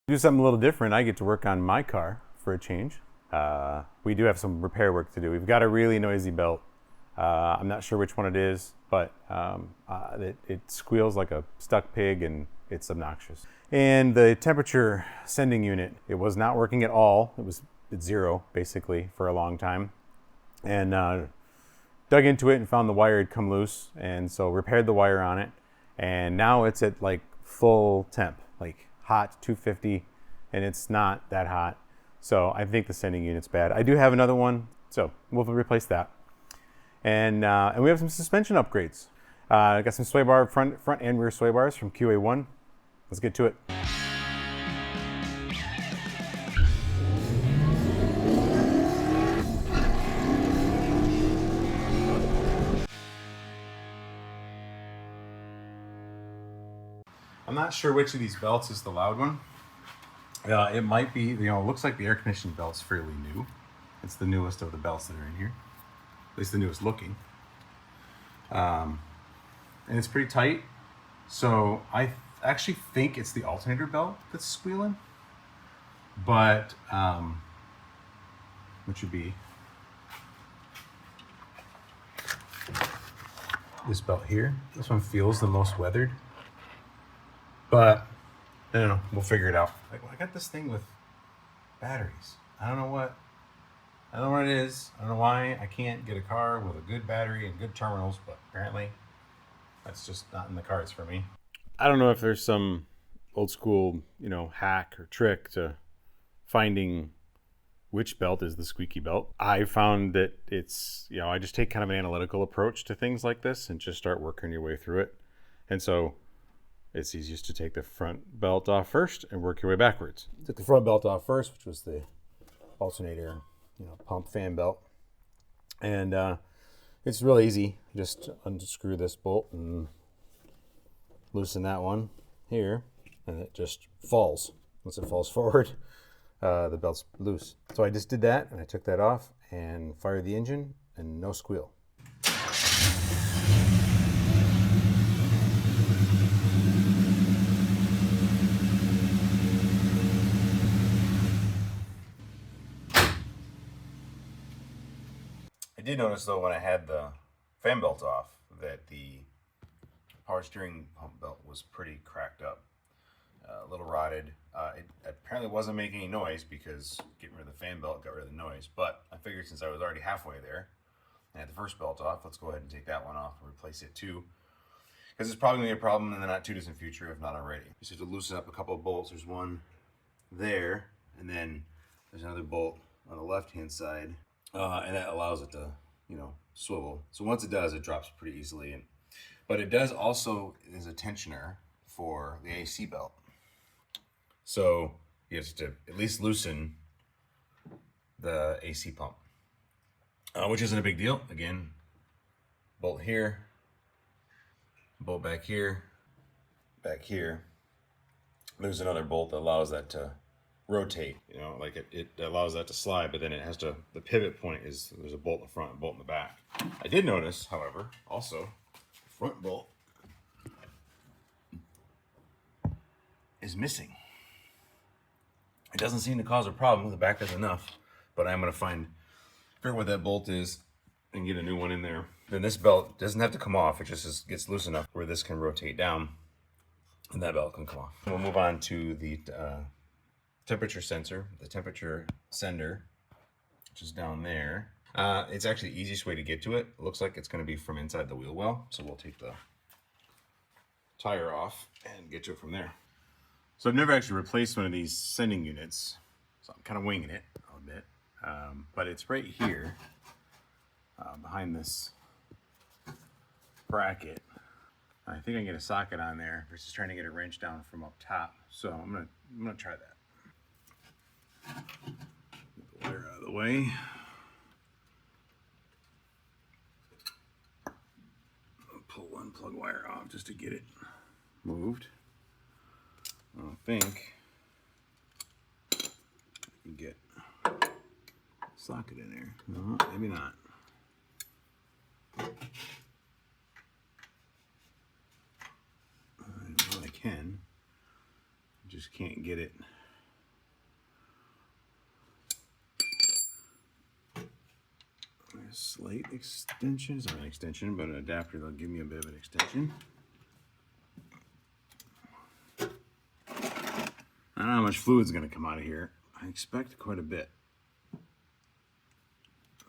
Do something a little different. I get to work on my car for a change. We do have some repair work to do. We've got a really noisy belt. I'm not sure which one it is, but it squeals like a stuck pig and it's obnoxious. And the temperature sending unit, it was not working at all. It was at zero basically for a long time. And dug into it and found the wire had come loose, and so repaired the wire on it. And now it's at like full temp, like hot 250, and it's not that hot. So I think the sending unit's bad. I do have another one, so we'll replace that. And we have some suspension upgrades. I got some sway bar front and rear sway bars from QA1. Let's get to it. I'm not sure which of these belts is the loud one. It might be, it looks like the air conditioning belt's fairly new. It's the newest of the belts that are in here. At least the newest looking. And it's pretty tight. So I actually think it's the alternator belt that's squealing. But, which would be this belt here. This one feels the most weathered. But I don't know, we'll figure it out. Like, well, I got this thing with batteries. I don't know what it is. I don't know why I can't get a car with a good battery and good terminals, but apparently that's just not in the cards for me. I don't know if there's some old school, hack or trick to finding which belt is the squeaky belt. I found that it's, I just take kind of an analytical approach to things like this and just start working your way through it. And so it's easiest to take the front belt off first and work your way backwards. Took the front belt off first, which was the alternator, pump fan belt. And it's really easy. Just unscrew this bolt and loosen that one here, and it just falls. Once it falls forward, the belt's loose. So I just did that, and I took that off and fired the engine, and no squeal. I did notice though when I had the fan belt off that the power steering pump belt was pretty cracked up, a little rotted. It apparently wasn't making any noise because getting rid of the fan belt got rid of the noise, but I figured since I was already halfway there and had the first belt off, let's go ahead and take that one off and replace it too, because it's probably going to be a problem in the not too distant future if not already. Just have to loosen up a couple of bolts. There's one there, and then there's another bolt on the left hand side. And that allows it to, swivel. So once it does, it drops pretty easily. But it does also is a tensioner for the AC belt. So you have to at least loosen the AC pump, which isn't a big deal. Again, bolt here, bolt back here. There's another bolt that allows that to rotate, like it allows that to slide, but then it has to, the pivot point is, there's a bolt in the front and a bolt in the back. I did notice, however, also, the front bolt is missing. It doesn't seem to cause a problem. The back does enough, but I'm going to figure out what that bolt is and get a new one in there. Then this belt doesn't have to come off. It just gets loose enough where this can rotate down and that belt can come off. We'll move on to the temperature sensor, the temperature sender, which is down there. It's actually the easiest way to get to it. It looks like it's going to be from inside the wheel well, so we'll take the tire off and get to it from there. So I've never actually replaced one of these sending units, so I'm kind of winging it a bit. But it's right here, behind this bracket. I think I can get a socket on there versus trying to get a wrench down from up top. So I'm gonna try that. Get the wire out of the way. I'll pull one plug wire off just to get it moved. I don't think I can get a socket in there. No, maybe not. I can. Just can't get it a slight extension. It's not an extension, but an adapter that'll give me a bit of an extension. I don't know how much fluid's going to come out of here. I expect quite a bit.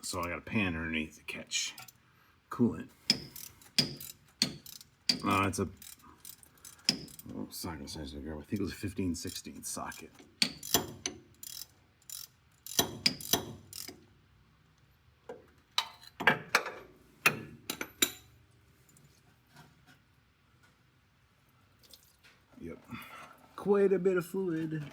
So I got a pan underneath to catch coolant. It's a socket size of the I think it was a 15/16 socket. Yep, quite a bit of fluid.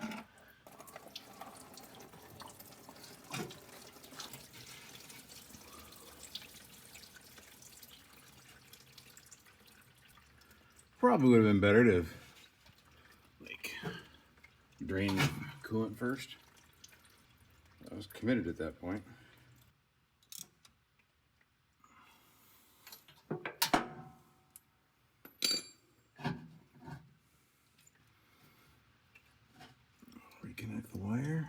Probably would have been better to have, like, drain the coolant first. I was committed at that point. Reconnect the wire.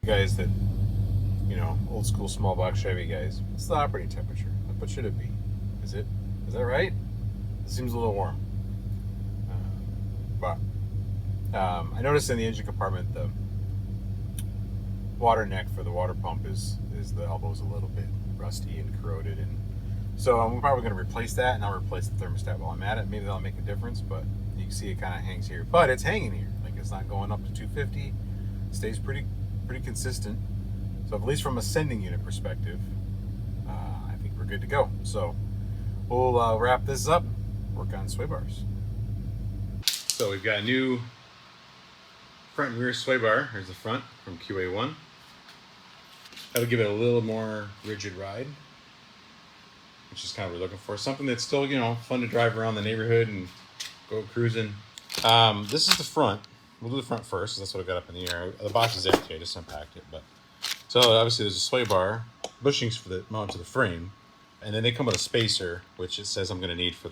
Guys that, you know, old school small box Chevy guys, what's the operating temperature? What should it be? Is that right? It seems a little warm. I noticed in the engine compartment the water neck for the water pump is the elbow's a little bit rusty and corroded, and so I'm probably going to replace that, and I'll replace the thermostat while I'm at it. Maybe that'll make a difference, but you can see it kind of hangs here, but it's hanging here. Like, it's not going up to 250. It stays pretty consistent. So at least from a sending unit perspective, I think we're good to go. So we'll wrap this up, work on sway bars. So we've got a new front and rear sway bar. Here's the front from QA1. That'll give it a little more rigid ride, which is kind of what we're looking for. Something that's still, you know, fun to drive around the neighborhood and go cruising. This is the front. We'll do the front first. That's what I've got up in the air. The box is empty. I just unpacked it. But so obviously there's a sway bar, bushings for the mount to the frame, and then they come with a spacer, which it says I'm going to need for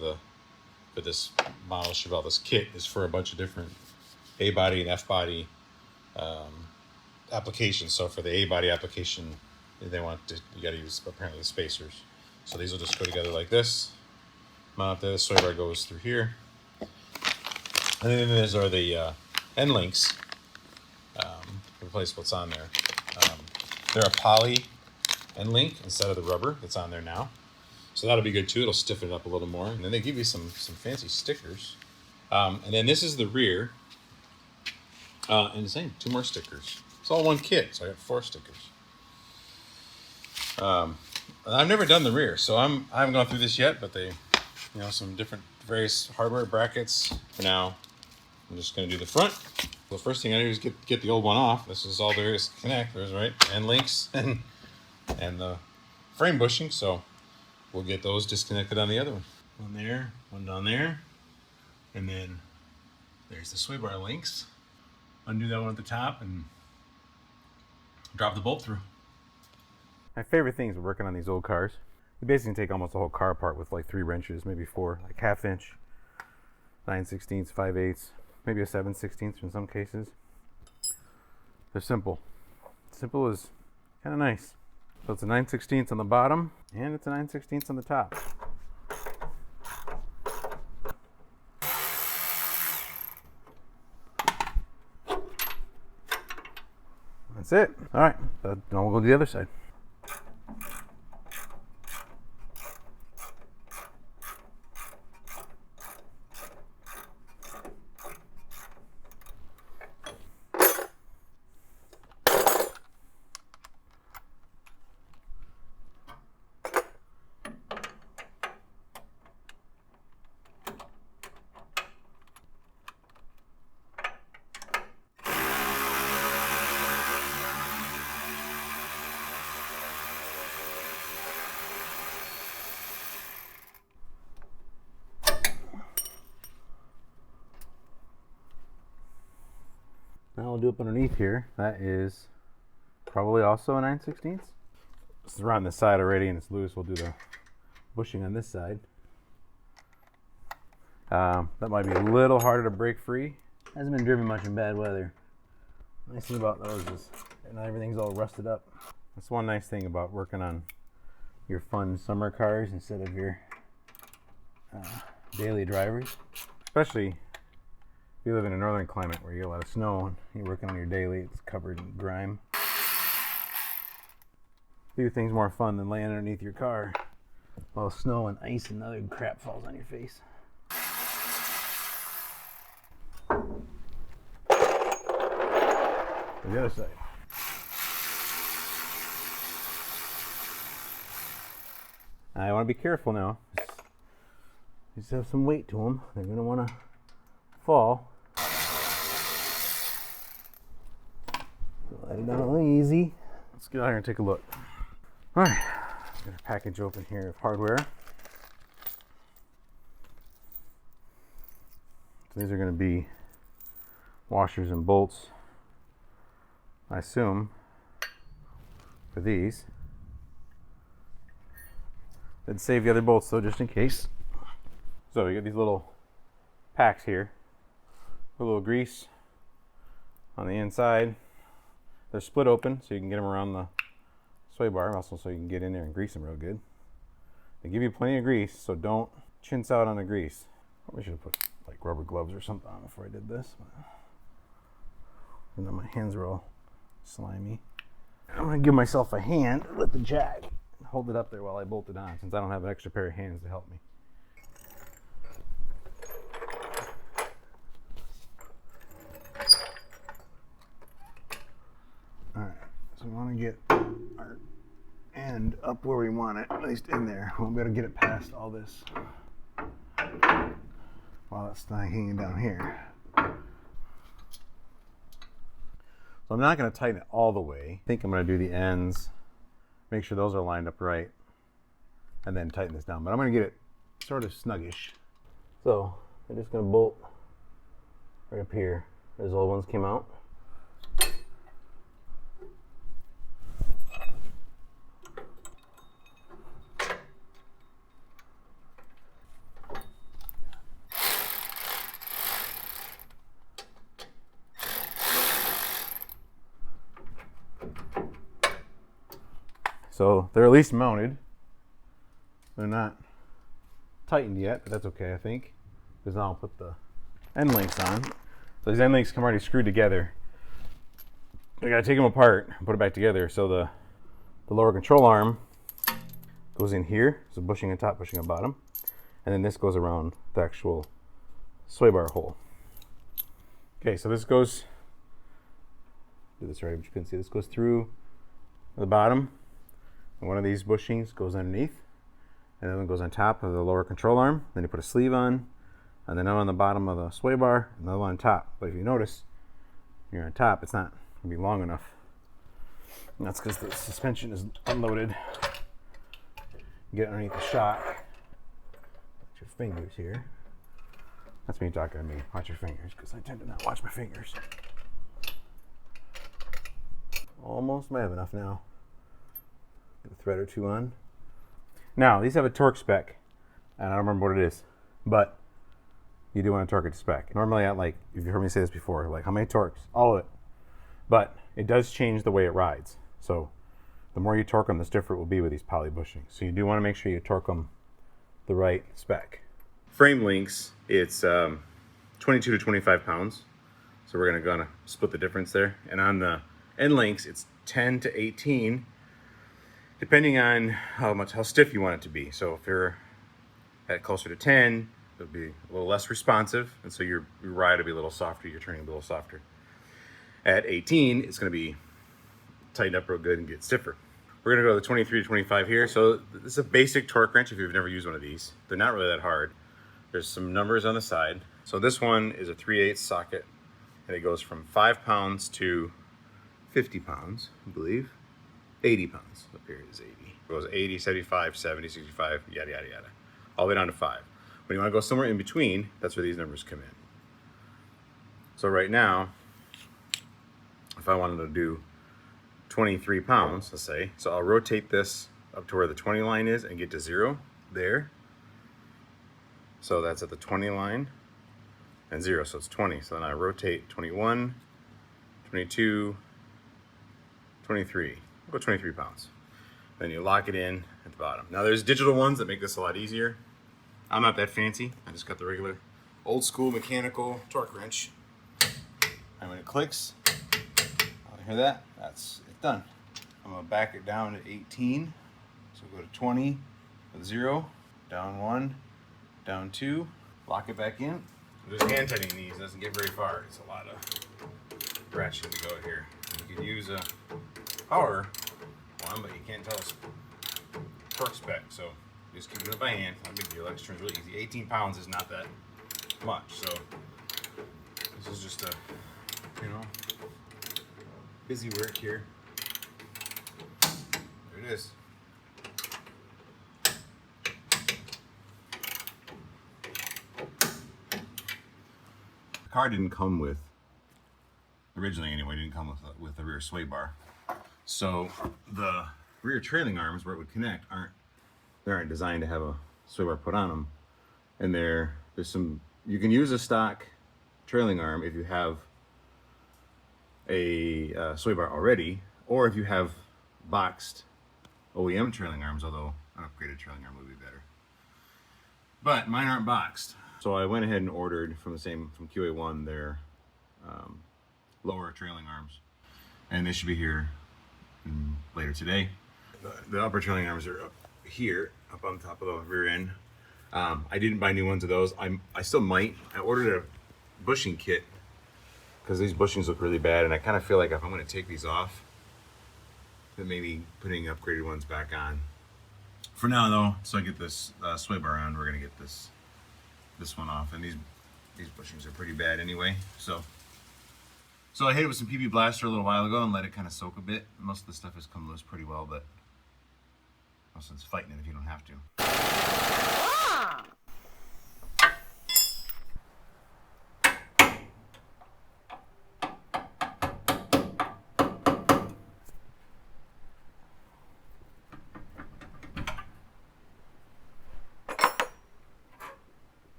this model Chevelle. This kit is for a bunch of different A body and F body applications. So for the A body application, you got to use apparently the spacers. So these will just go together like this. Mount up there. The sway bar goes through here, and then these are the end links. Replace what's on there. They're a poly end link instead of the rubber that's on there now. So that'll be good too. It'll stiffen it up a little more. And then they give you some fancy stickers. And then this is the rear. And the same, 2 more stickers. It's all one kit, so I got 4 stickers. I've never done the rear, so I haven't gone through this yet, but they, you know, some different various hardware brackets. For now, I'm just going to do the front. The first thing I do is get the old one off. This is all there is to connect. There's right end links and the frame bushing. So we'll get those disconnected on the other one. One there, one down there, and then there's the sway bar links. Undo that one at the top and drop the bolt through. My favorite things with working on these old cars, you basically take almost the whole car apart with like 3 wrenches, maybe 4, like 1/2 inch, 9/16, 5/8. Maybe a 7/16 in some cases. They're simple. Simple is kind of nice. So it's a 9/16 on the bottom, and it's a 9/16 on the top. That's it. All right, now we'll go to the other side. Now we'll do up underneath here. That is probably also a 9/16. It's around the side already and it's loose. We'll do the bushing on this side. That might be a little harder to break free Hasn't been driven much in bad weather. Nice thing about those is not everything's all rusted up. That's one nice thing about working on your fun summer cars instead of your daily drivers. Especially if you live in a northern climate where you get a lot of snow and you're working on your daily, it's covered in grime. Few things more fun than laying underneath your car while snow and ice and other crap falls on your face. The other side. I want to be careful now. These have some weight to them. They're going to want to fall. Let it down easy. Let's get out here and take a look. All right, I've got a package open here of hardware. So these are going to be washers and bolts, I assume, for these. Then save the other bolts though, just in case. So you got these little packs here, a little grease on the inside. They're split open so you can get them around the sway bar, also so you can get in there and grease them real good. They give you plenty of grease, so don't chintz out on the grease. Probably should have put like rubber gloves or something on before I did this. And then my hands are all slimy. I'm gonna give myself a hand with the jack and hold it up there while I bolt it on, since I don't have an extra pair of hands to help me. Alright, so we want to get our end up where we want it, at least in there. We won't be able to get it past all this while it's not hanging down here. So I'm not going to tighten it all the way. I think I'm going to do the ends, make sure those are lined up right, and then tighten this down. But I'm going to get it sort of snuggish. So I'm just going to bolt right up here. Those old ones came out. So they're at least mounted. They're not tightened yet, but that's okay, I think, because now I'll put the end links on. So these end links come already screwed together. I gotta take them apart and put it back together. So the lower control arm goes in here, so bushing on top, bushing on bottom, and then this goes around the actual sway bar hole. Okay, so this goes, do this right, but you couldn't see, this goes through the bottom. And one of these bushings goes underneath, and then one goes on top of the lower control arm. Then you put a sleeve on, and then on the bottom of the sway bar, another one on top. But if you notice, you're on top, it's not going to be long enough. And that's because the suspension is unloaded. Get underneath the shock. Watch your fingers here. That's me talking to me. Watch your fingers, because I tend to not watch my fingers. Almost might have enough now. Get a thread or two on. Now, these have a torque spec, and I don't remember what it is, but you do want to torque it to spec. Normally, if you heard me say this before, like how many torques? All of it. But it does change the way it rides. So the more you torque them, the stiffer it will be with these poly bushings. So you do want to make sure you torque them the right spec. Frame links, it's 22 to 25 pounds. So we're gonna split the difference there. And on the end links, it's 10 to 18. Depending on how stiff you want it to be. So if you're at closer to 10, it'll be a little less responsive, and so your ride will be a little softer, your turning will be a little softer. At 18, it's going to be tightened up real good and get stiffer. We're going to go to the 23 to 25 here. So this is a basic torque wrench if you've never used one of these. They're not really that hard. There's some numbers on the side. So this one is a 3/8 socket, and it goes from 5 pounds to 50 pounds, I believe. 80 pounds up here is 80. It goes 80, 75, 70, 65, yada, yada, yada. All the way down to 5. When you want to go somewhere in between, that's where these numbers come in. So right now, if I wanted to do 23 pounds, let's say, so I'll rotate this up to where the 20 line is and get to 0 there. So that's at the 20 line. and 0, so it's 20. So then I rotate 21, 22, 23. We'll go 23 pounds. Then you lock it in at the bottom. Now there's digital ones that make this a lot easier. I'm not that fancy. I just got the regular old school mechanical torque wrench. And when it clicks, I'll hear that. That's it done. I'm gonna back it down to 18. So go to 20 with 0, down 1, down 2, lock it back in. Just hand tightening these doesn't get very far. It's a lot of ratcheting to go here. You could use a power one, but you can't tell us torque spec, so just keep it up by hand. Not a big deal. That turns really easy. 18 pounds is not that much, so this is just a, you know, busy work here. There it is. The car didn't come with, originally anyway, didn't come with the rear sway bar. So the rear trailing arms where it would connect aren't designed to have a sway bar put on them. And there's some, you can use a stock trailing arm if you have a sway bar already, or if you have boxed OEM trailing arms, although an upgraded trailing arm would be better. But mine aren't boxed. So I went ahead and ordered from QA1 their lower trailing arms, and they should be here later today. The upper trailing arms are up here, up on top of the rear end. I didn't buy new ones of those. I still might. I ordered a bushing kit because these bushings look really bad, and I kind of feel like if I'm going to take these off, then maybe putting upgraded ones back on. For now though, so I get this sway bar on, we're going to get this one off, and these bushings are pretty bad anyway. So I hit it with some PB Blaster a little while ago and let it kind of soak a bit. Most of the stuff has come loose pretty well, but no sense fighting it if you don't have to.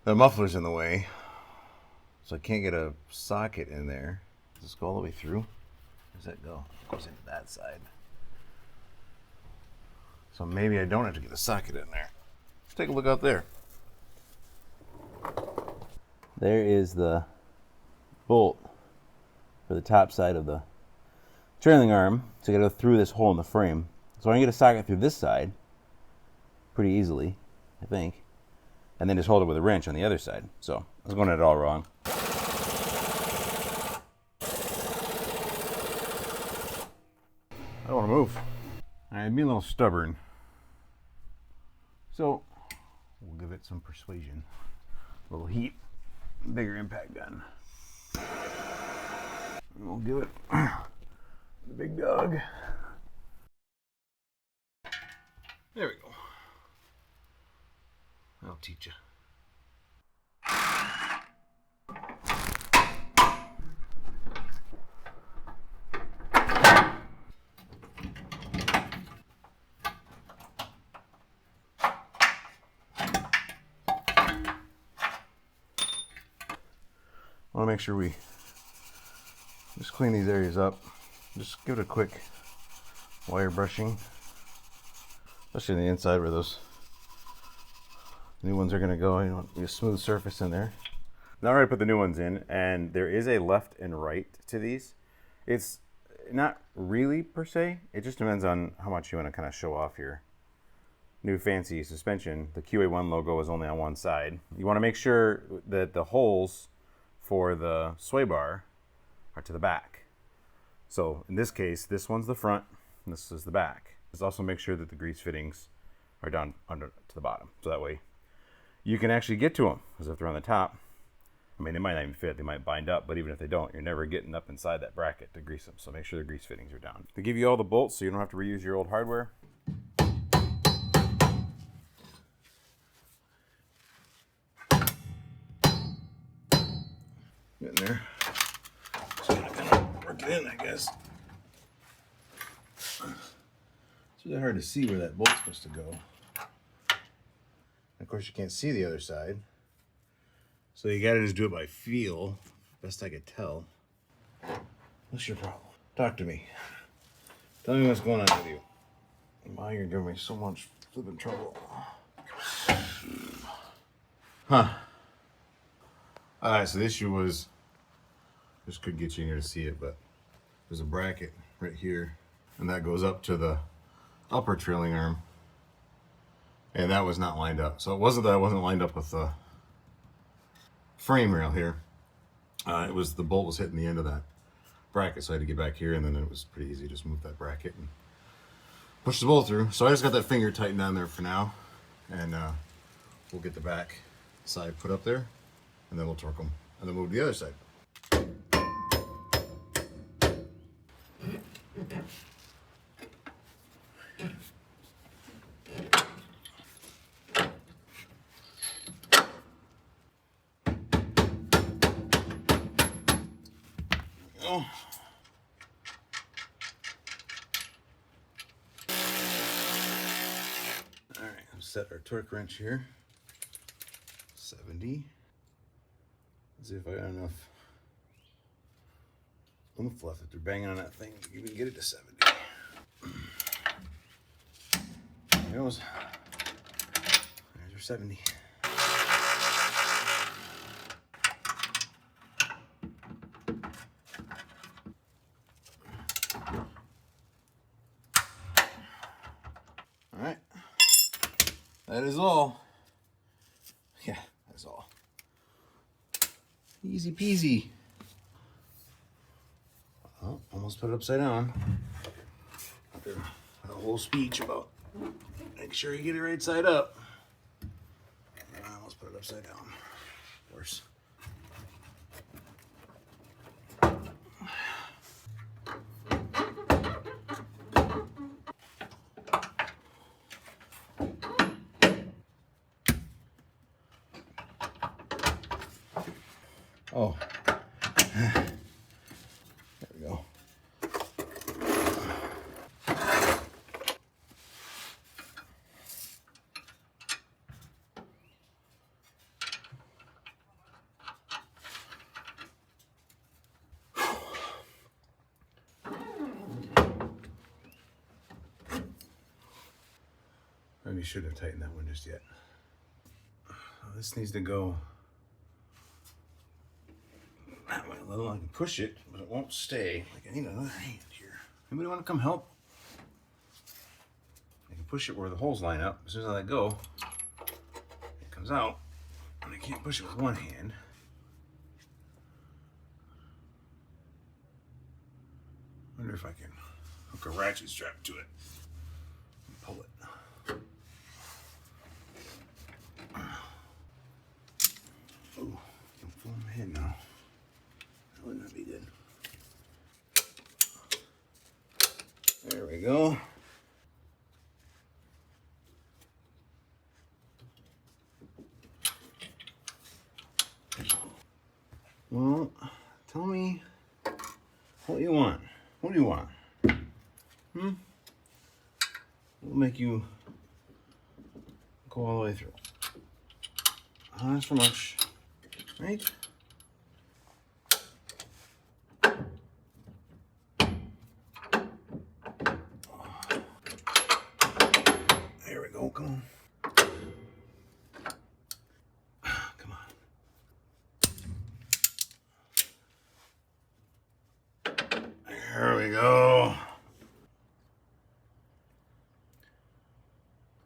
The muffler's in the way, so I can't get a socket in there. Does this go all the way through? Where's that go? It goes into that side. So maybe I don't have to get a socket in there. Let's take a look out there. There is the bolt for the top side of the trailing arm. So you gotta go through this hole in the frame. So I can get a socket through this side pretty easily, I think. And then just hold it with a wrench on the other side. So I was going at it all wrong. I don't want to move. I'm being a little stubborn. So we'll give it some persuasion. A little heat, bigger impact gun. And we'll give it the big dog. There we go. I'll teach you. I want to make sure we just clean these areas up. Just give it a quick wire brushing, especially on the inside where those new ones are going to go. You want a smooth surface in there. Now I'm ready to put the new ones in, and there is a left and right to these. It's not really per se. It just depends on how much you want to kind of show off your new fancy suspension. The QA1 logo is only on one side. You want to make sure that the holes for the sway bar are to the back. So in this case, this one's the front, and this is the back. Just also make sure that the grease fittings are down under to the bottom, so that way you can actually get to them. Because if they're on the top, I mean, they might not even fit, they might bind up, but even if they don't, you're never getting up inside that bracket to grease them. So make sure the grease fittings are down. They give you all the bolts so you don't have to reuse your old hardware. Getting there. So I'm gonna kind of work it in, I guess. It's really hard to see where that bolt's supposed to go. Of course, you can't see the other side. So you gotta just do it by feel, best I could tell. What's your problem? Talk to me. Tell me what's going on with you. Why you're giving me so much flipping trouble. Huh. Alright, so the issue was, this could get you in here to see it, but there's a bracket right here, and that goes up to the upper trailing arm. And that was not lined up. So it wasn't that it wasn't lined up with the frame rail here. It was the bolt was hitting the end of that bracket, so I had to get back here, and then it was pretty easy to just move that bracket and push the bolt through. So I just got that finger tightened down there for now, and we'll get the back side put up there, and then we'll torque them, and then move to the other side. Oh. All right, I'll set our torque wrench here. 70. Let's see if I got enough oomph left after banging on that thing. You can get it to 70. There it goes. There's your 70. All right, that is all. Yeah, that's all. Easy peasy. Oh, almost put it upside down. After a whole speech about make sure you get it right side up. I almost put it upside down. Of course. Oh, there we go. Maybe shouldn't have tightened that one just yet. This needs to go that way a little. I can push it, but it won't stay. Like I need another hand here. Anybody want to come help? I can push it where the holes line up. As soon as I let go, it comes out. And I can't push it with one hand. Wonder if I can hook a ratchet strap to it and pull it. Oh, don't fall on my head now. That would not be good. There we go. Well, tell me what you want. What do you want? We'll make you go all the way through. Not ask for much, right? There we go, come on. Come on. There we go.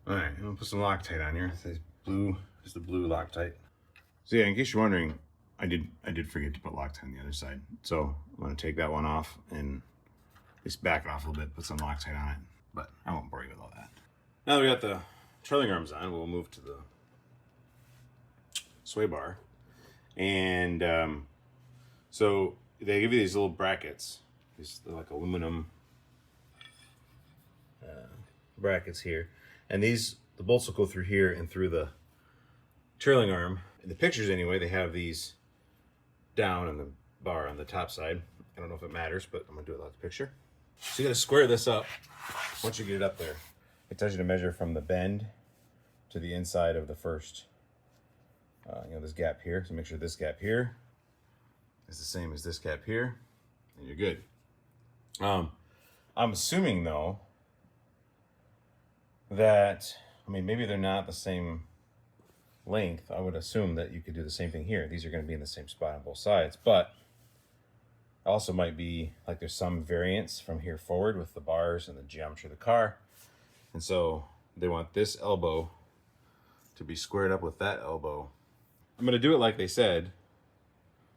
All right, I'm gonna put some Loctite on here. This blue is the blue Loctite. So yeah, in case you're wondering, I did forget to put Loctite on the other side. So I'm gonna take that one off and just back it off a little bit, put some Loctite on it. But I won't bore you with all that. Now that we got the trailing arms on, we'll move to the sway bar. And so they give you these little brackets. They're like aluminum brackets here. And these, the bolts will go through here and through the trailing arm. In the pictures anyway, they have these down in the bar on the top side. I don't know if it matters, but I'm gonna do it without the picture. So you got to square this up once you get it up there. It tells you to measure from the bend to the inside of the first, this gap here. So make sure this gap here is the same as this gap here, and you're good. I'm assuming though that, maybe they're not the same length. I would assume that you could do the same thing here. These are going to be in the same spot on both sides, but also might be like there's some variance from here forward with the bars and the geometry of the car. And so they want this elbow to be squared up with that elbow. I'm going to do it like they said,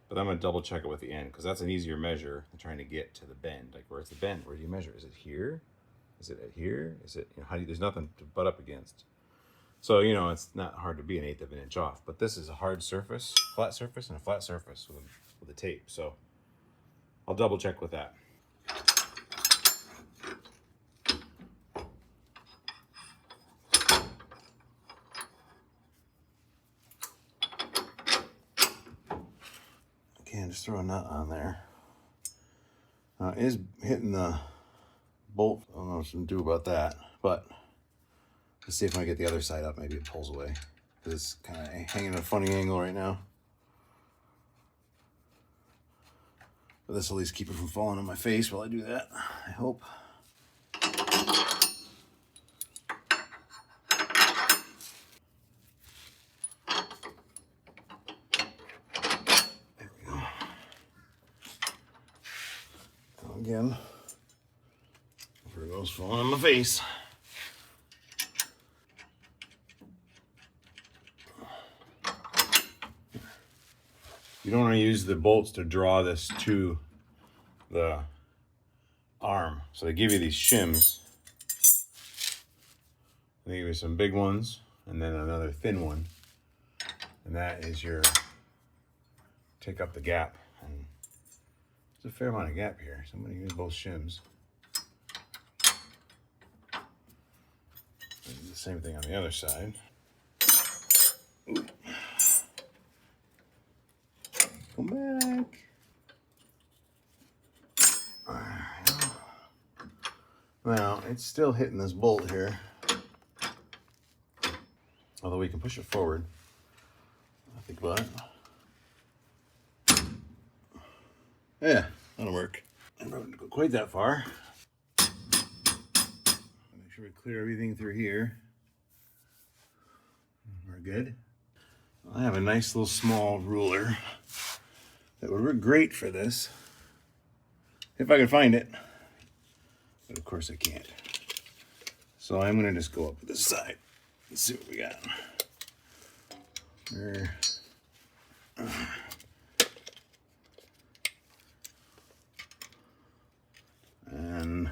but I'm going to double check it with the end because that's an easier measure than trying to get to the bend. Like, where's the bend? Where do you measure? Is it here? Is it here? Is it, there's nothing to butt up against. So, it's not hard to be 1/8 of an inch off, but this is a hard surface, flat surface, and a flat surface with a tape. So I'll double check with that. Again, just throw a nut on there. It is hitting the bolt. I don't know what to do about that, but let's see if I get the other side up. Maybe it pulls away because it's kind of hanging at a funny angle right now. But this will at least keep it from falling on my face while I do that, I hope. There we go. So again, there it goes, falling on my face. You don't want to use the bolts to draw this to the arm. So they give you these shims. They give you some big ones and then another thin one. And that is your take up the gap. And there's a fair amount of gap here. So I'm going to use both shims. And the same thing on the other side. Ooh. Come back. Now, it's still hitting this bolt here. Although we can push it forward. I think about it. Yeah, that'll work. I don't go quite that far. Make sure we clear everything through here. We're good. I have a nice little small ruler that would work great for this, if I could find it, but of course I can't. So I'm gonna just go up this side and see what we got. There. And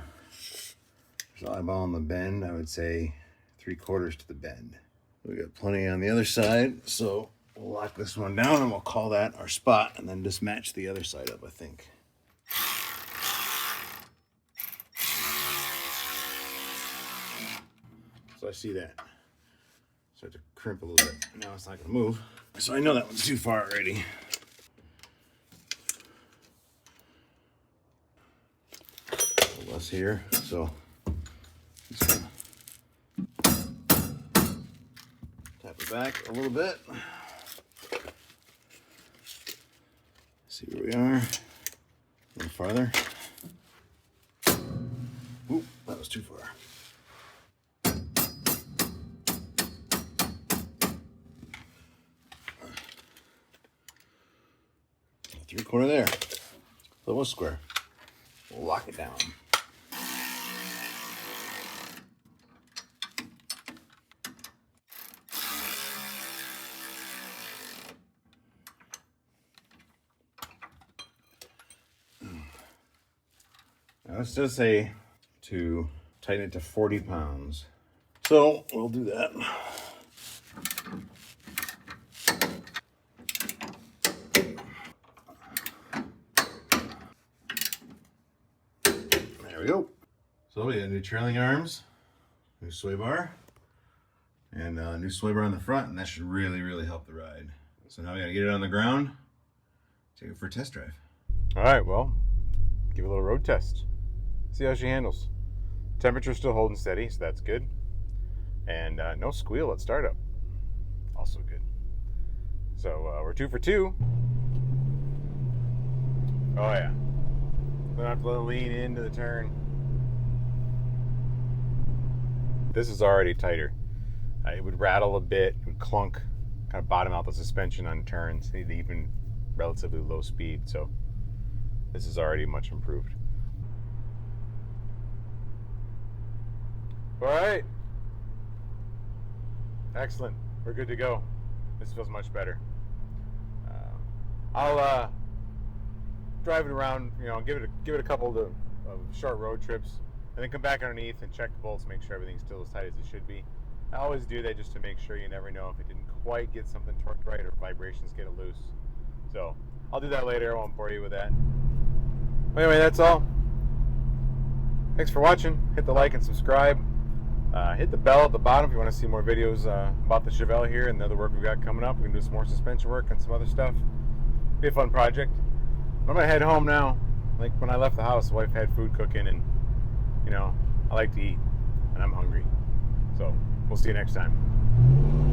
there's eyeball on the bend, I would say 3/4 to the bend. We got plenty on the other side, so we'll lock this one down and we'll call that our spot and then just match the other side up, I think. So I see that. Start to crimp a little bit. Now it's not gonna move. So I know that one's too far already. Less here, so just gonna tap it back a little bit. See where we are. A little farther. Oop, that was too far. 3/4 there. So it was square. We'll lock it down. Now let's just say to tighten it to 40 pounds. So we'll do that. There we go. So we got new trailing arms, new sway bar, and a new sway bar on the front, and that should really, really help the ride. So now we gotta get it on the ground, take it for a test drive. All right, well, give it a little road test. See how she handles. Temperature's still holding steady, so that's good. And no squeal at startup. Also good. So we're 2 for 2. Oh yeah. Don't have to lean into the turn. This is already tighter. It would rattle a bit, it would clunk, kind of bottom out the suspension on turns, even relatively low speed. So this is already much improved. All right. Excellent. We're good to go. This feels much better. I'll drive it around, give it a couple of short road trips, and then come back underneath and check the bolts, make sure everything's still as tight as it should be. I always do that just to make sure. You never know if it didn't quite get something torqued right or vibrations get it loose. So I'll do that later. I won't bore you with that. Anyway, that's all. Thanks for watching. Hit the like and subscribe. Hit the bell at the bottom if you want to see more videos about the Chevelle here and the other work we've got coming up. We can do some more suspension work and some other stuff. Be a fun project. I'm gonna head home now. Like when I left the house, the wife had food cooking, and I like to eat, and I'm hungry. So we'll see you next time.